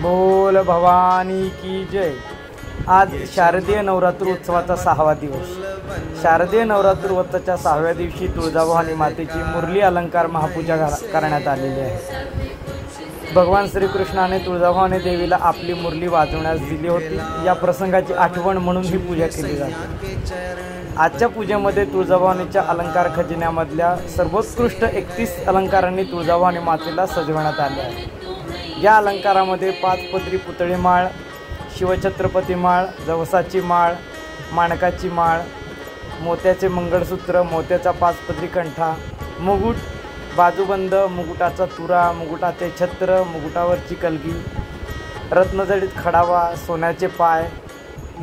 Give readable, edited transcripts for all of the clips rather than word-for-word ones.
बोल भवानी की जय। आज शारदीय नवरात्र उत्सवाचा 6वा दिवस। शारदीय नवरात्र उत्सवाच्या 6व्या दिवशी तुळजाभवानी मातेची मुरली अलंकार महापूजा करण्यात आलेली आहे। भगवान श्रीकृष्णाने तुळजाभवानी देवीला आपली मुरली वाजवण्यास दिली होती। या प्रसंगाची आठवण म्हणून ही पूजा केली जाते। आजच्या पूजेमध्ये तुळजाभवानीच्या अलंकार खजिन्यामधल्या सर्वोत्कृष्ट 31 अलंकारांनी तुळजाभवानी मातेला सजवण्यात आले आहे। या अलंकारामध्ये 5 पदरी पुतळी माळ, शिवछत्रपती माळ, जवसाची माळ, माणकाची माळ, मोत्याचे मंगळसूत्र, मोत्याचा 5 पदरी कंठा, मुकुट, बाजूबंद, मुकुटाचा तुरा, मुकुटाचे छत्र, मुकुटावरची कलगी, रत्नजडित खडावा, सोन्याचे पाय,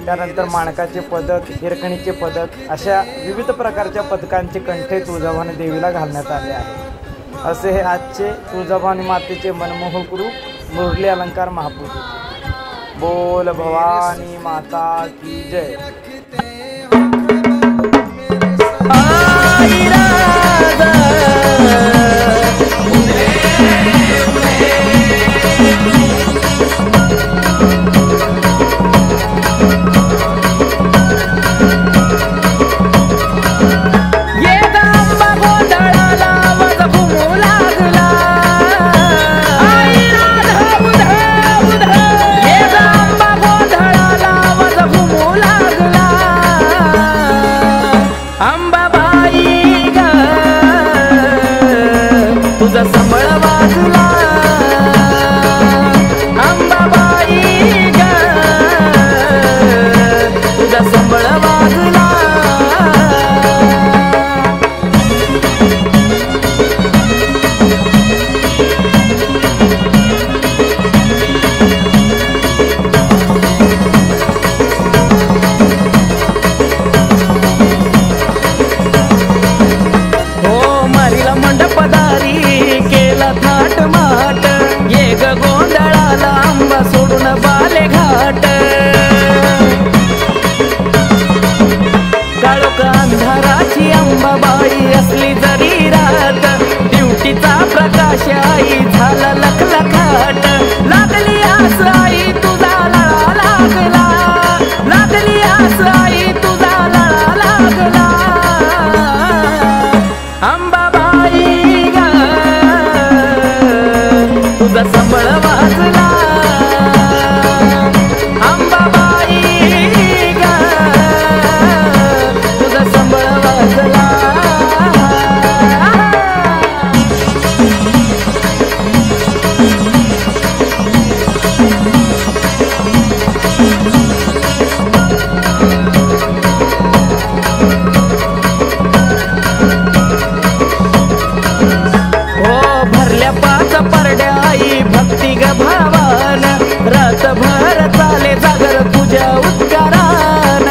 त्यानंतर माणकाचे पदक, हिरकणीचे पदक अशा विविध प्रकारच्या पदकांचे कंठे तुळजाभवानी देवीला घालण्यात आले आहे। असे हे आजचे तुळजाभवानी मातेचे मनमोहक रूप मुरली अलंकार महापूजेचे। बोल भवानी माता की जय। तुझा संबळ वाजला अंबाबाई ग, तुझा संबळ वाजला। हो मारीला मंडपदारी थाट माट, ये ग गोंधळाला आंबा सोडून बाले घाट। काळोख अंधाराची अंबाबाई असली जरी रात, ड्युटीचा प्रकाश आई झाला लखलखाट। लागली आस आई तुझा लळा लागला, लागली आस आई तुझा लळा लागला। अंबाबाई ग तुझा संबळ वाजला अंबाबाई ग, तुझा संबळ वाजला। हो भरल्या 5 परड्या आई भक्ती ग भावान, रातभर चाले जागर तुझ्या उद्गारान।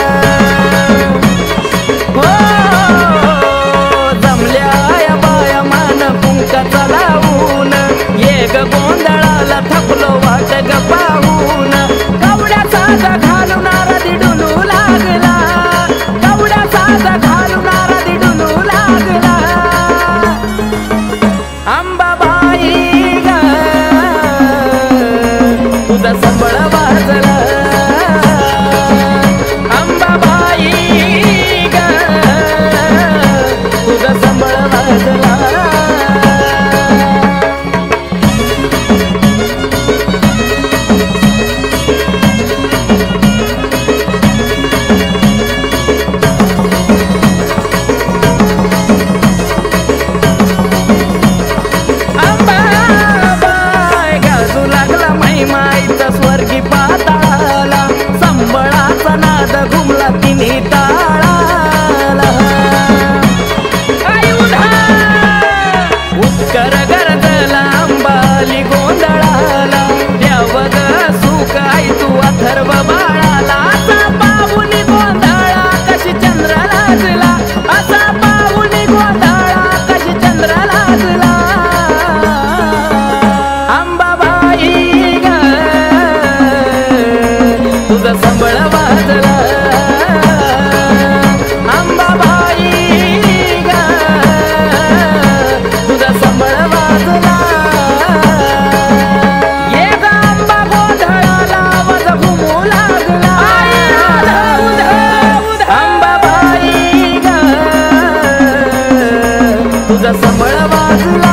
हो जमल्या या बाया मान कुंकाचा लावून, ये ग गोंधळाला थकलो वाट ग पाहून। कवड्या साजा घालून आरती डुलू लागला, कवड्या साजा घालून आरती डुलू लागला। अंबाबाई ग तुझा संबळ वाजला अंबाबाई ग, तुझा संबळ वाजला। अंबाबाई समळ वाजला